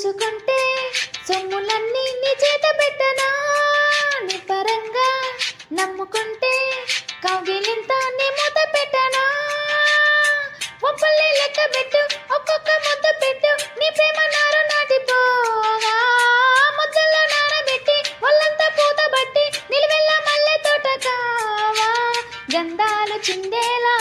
చూసుకుంటే సొమ్ములన్నీ నీ చేత పెట్టనా, నీ పరంగా నమ్ముకుంటే కౌగిలింత నీ మూత పెట్టనా. ఒప్పల్లే లెక్క పెట్టు, ఒక్కొక్క ముద్ద పెట్టు, నీ ప్రేమ నారు నాటిపోగా. ముద్దల్లో నానబెట్టి ఒళ్ళంతా పూత బట్టి నిలువెల్ల మల్లె తోట కావా. గంధాలు చిందేలా